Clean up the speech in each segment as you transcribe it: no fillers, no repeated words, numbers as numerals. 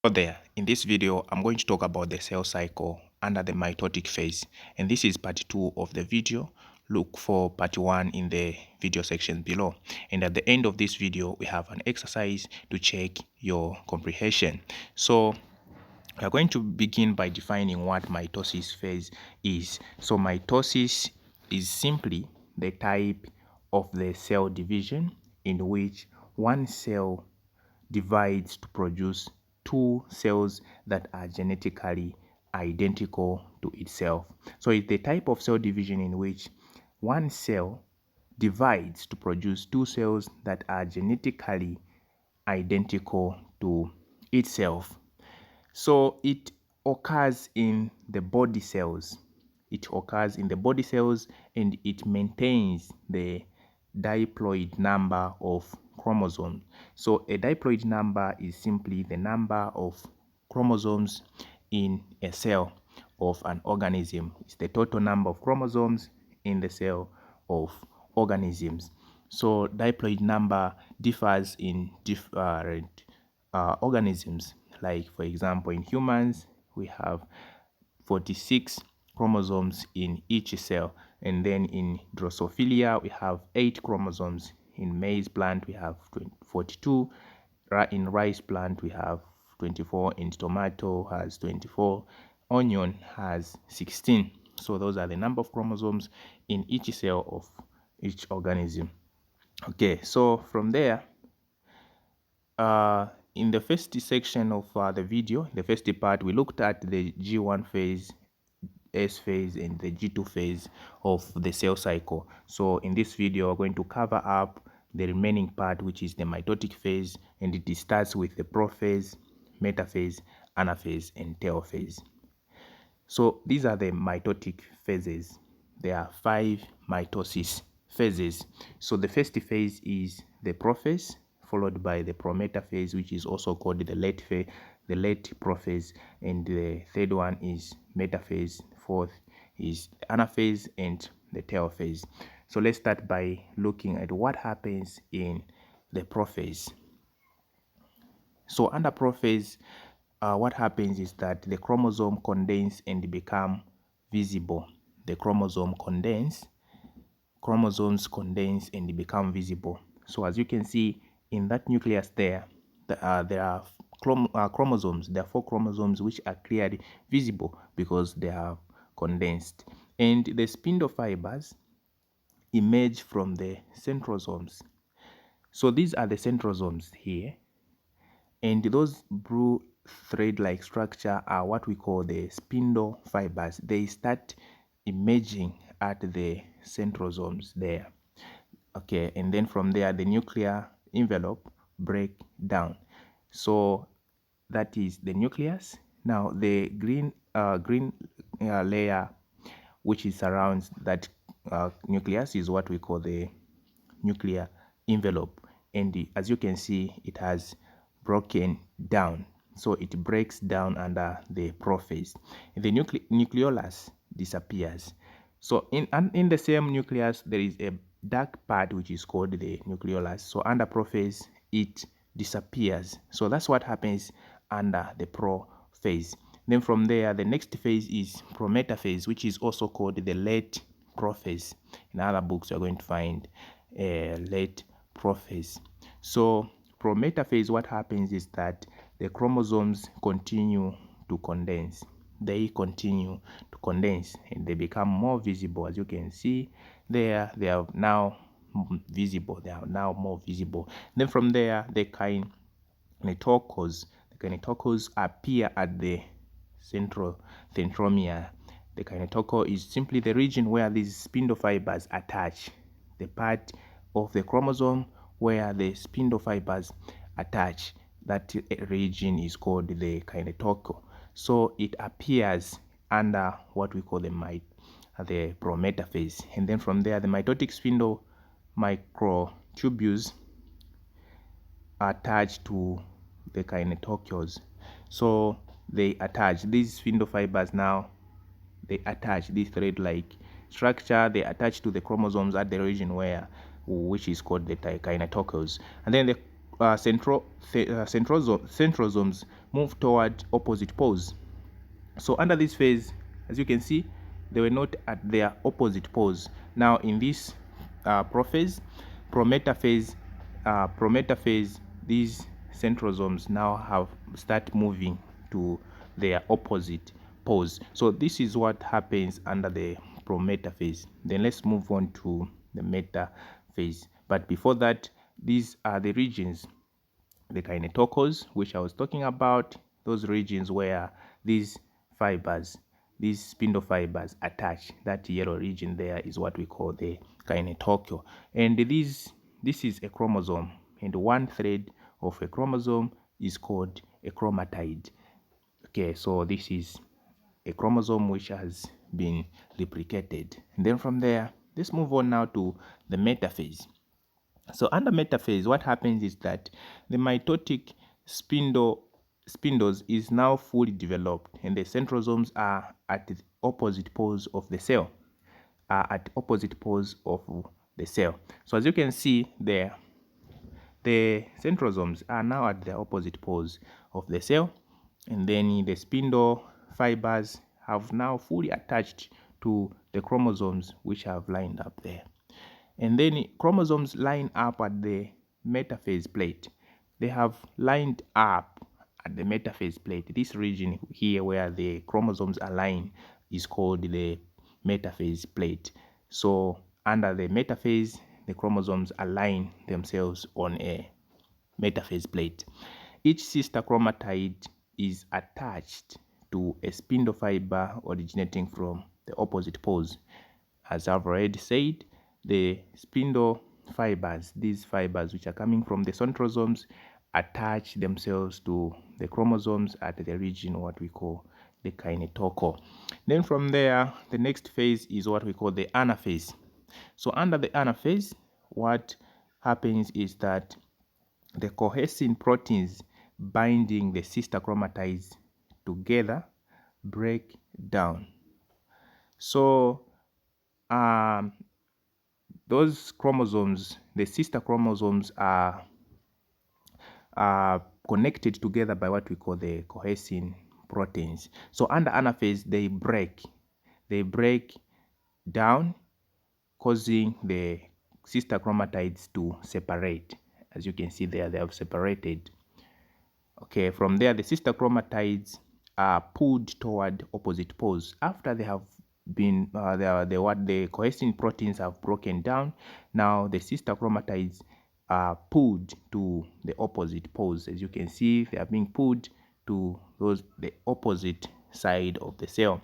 There, in this video, I'm going to talk about the cell cycle under the mitotic phase, and this is part 2 of the video. Look for part 1 in the video section below, and at the end of this video, we have an exercise to check your comprehension. So we are going to begin by defining what mitosis phase is. So mitosis is simply the type of the cell division in which one cell divides to produce two cells that are genetically identical to itself. So it's the type of cell division in which one cell divides to produce two cells that are genetically identical to itself. So it occurs in the body cells. It occurs in the body cells and it maintains the diploid number of chromosomes. So a diploid number is simply the number of chromosomes in a cell of an organism. It's the total number of chromosomes in the cell of organisms. So diploid number differs in different organisms. Like, for example, in humans, we have 46 chromosomes in each cell, and then in Drosophila we have 8 chromosomes. In maize plant we have 42, in rice plant we have 24, in tomato has 24, onion has 16. So those are the number of chromosomes in each cell of each organism. Okay, so from there, in the first section of the video, the first part, we looked at the G1 phase, S phase, and the G2 phase of the cell cycle. So in this video, we're going to cover up the remaining part, which is the mitotic phase, and it starts with the prophase, metaphase, anaphase, and telophase. So these are the mitotic phases. There are 5 mitosis phases. So the first phase is the prophase, followed by the metaphase, which is also called the late phase, the late prophase, and the third one is metaphase, fourth is anaphase, and the telophase. So let's start by looking at what happens in the prophase. So under prophase, what happens is that the chromosome condense and become visible. The chromosomes condense and become visible. So as you can see in that nucleus there are chromosomes. There are 4 chromosomes which are clearly visible because they are condensed. And the spindle fibers emerge from the centrosomes. So these are the centrosomes here. And those blue thread-like structure are what we call the spindle fibers. They start emerging at the centrosomes there. Okay, and then from there, the nuclear envelope break down. So that is the nucleus. Now the green layer which is surrounds that nucleus is what we call the nuclear envelope, and as you can see, it has broken down. So it breaks down under the prophase. The nucleolus disappears. So in the same nucleus, there is a dark part which is called the nucleolus. So under prophase, it disappears. So that's what happens under the prophase. Then from there, the next phase is metaphase, which is also called the late prophase. In other books, you're going to find a late prophase. So metaphase, what happens is that the chromosomes continue to condense. They continue to condense and they become more visible. As you can see there, they are now visible. They are now more visible. Then from there, the kinetochores appear at the centromere. The kinetochore is simply the region where these spindle fibers attach. The part of the chromosome where the spindle fibers attach, that region is called the kinetochore. So it appears under what we call the metaphase. And then from there, the mitotic spindle microtubules are attached to the kinetochores. So they attach these spindle fibers. Now they attach this thread-like structure. They attach to the chromosomes at the region which is called the kinetochores. And then the centrosomes move toward opposite poles. So under this phase, as you can see, they were not at their opposite poles. Now in this prophase, metaphase, these centrosomes now have start moving to their opposite poles. So this is what happens under the metaphase. Then let's move on to the metaphase. But before that, these are the regions, the kinetochores, which I was talking about, those regions where these fibers, these spindle fibers attach. That yellow region there is what we call the kinetochore. And this is a chromosome, and one thread of a chromosome is called a chromatid. Okay, so this is a chromosome which has been replicated. And then from there, let's move on now to the metaphase. So under metaphase, what happens is that the mitotic spindles is now fully developed, and the centrosomes are at the opposite poles of the cell. So as you can see there, the centrosomes are now at the opposite poles of the cell, and then the spindle fibers have now fully attached to the chromosomes which have lined up there. And then chromosomes line up at the metaphase plate. They have lined up at the metaphase plate. This region here where the chromosomes align is called the metaphase plate. So under the metaphase, the chromosomes align themselves on a metaphase plate. Each sister chromatid is attached to a spindle fiber originating from the opposite poles. As I've already said, the spindle fibers, these fibers which are coming from the centrosomes, attach themselves to the chromosomes at the region what we call the kinetochore. Then from there, the next phase is what we call the anaphase. So under the anaphase, what happens is that the cohesing proteins binding the sister chromatids together break down. So those chromosomes, the sister chromosomes, are connected together by what we call the cohesing proteins. So under anaphase, they break down, causing the sister chromatids to separate. As you can see there, they have separated. Okay, from there, the sister chromatids are pulled toward opposite poles. After they have been the cohesing proteins have broken down, now the sister chromatids are pulled to the opposite poles. As you can see, they are being pulled to the opposite side of the cell.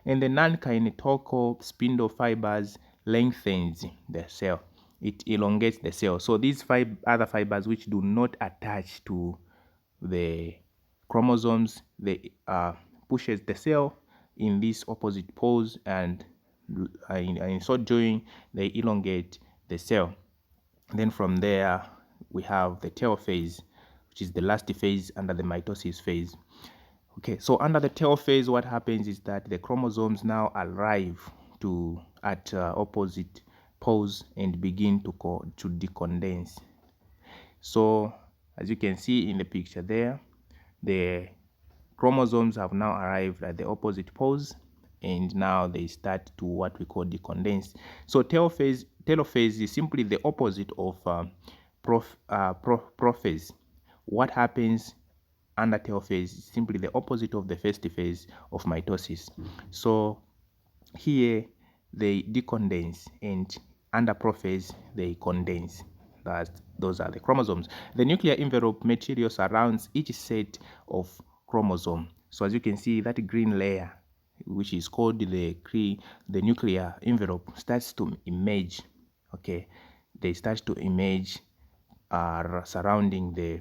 And the non-kinetochore spindle fibers lengthens the cell. It elongates the cell. So these other fibers which do not attach to the chromosomes, they pushes the cell in these opposite poles, and in so doing, they elongate the cell. Then from there, we have the Telophase, which is the last phase under the mitosis phase. Okay, so under the Telophase, what happens is that the chromosomes now arrive at opposite poles and begin to decondense. So as you can see in the picture there, the chromosomes have now arrived at the opposite poles, and now they start to what we call decondense. So telophase is simply the opposite of prophase. What happens under telophase is simply the opposite of the first phase of mitosis. So here they decondense, and under prophase they condense. Those are the chromosomes. The nuclear envelope material surrounds each set of chromosome. So as you can see, that green layer, which is called the nuclear envelope, starts to emerge. Okay, they start to emerge surrounding the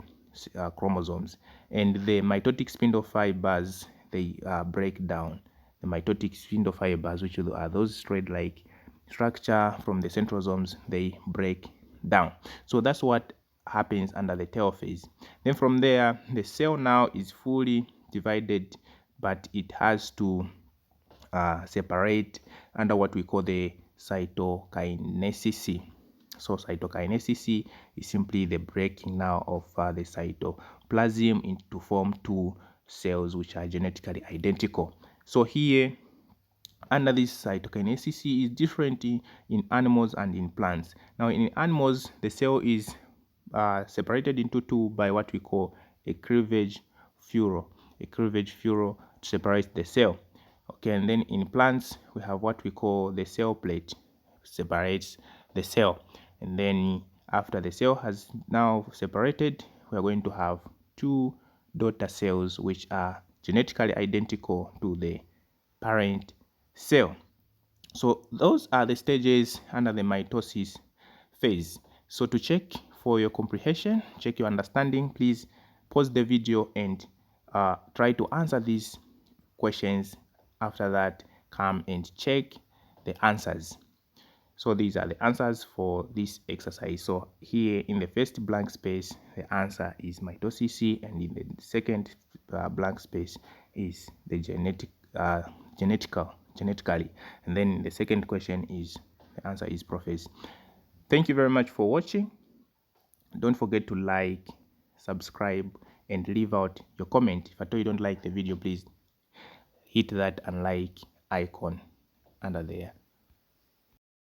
chromosomes, and the mitotic spindle fibers, they break down. The mitotic spindle fibers, which are those thread-like structure from the centrosomes, they break down. So that's what happens under the telophase. Then from there, the cell now is fully divided, but it has to separate under what we call the cytokinesis. So cytokinesis is simply the breaking now of the cytoplasm into form two cells which are genetically identical. So here, under this cytokinesis is different in animals and in plants. Now in animals, the cell is separated into two by what we call a cleavage furrow. A cleavage furrow separates the cell. Okay, and then in plants, we have what we call the cell plate, separates the cell. And then after the cell has now separated, we are going to have two daughter cells which are genetically identical to the parent cell. So those are the stages under the mitosis phase. So to check for your comprehension, check your understanding, please pause the video and try to answer these questions. After that, come and check the answers. So these are the answers for this exercise. So here in the first blank space, the answer is mitosis, and in the second blank space is the genetically, and then the second question is the answer is Prophase. Thank you very much for watching. Don't forget to like, subscribe, and leave out your comment. If at all you don't like the video, please hit that unlike icon under there.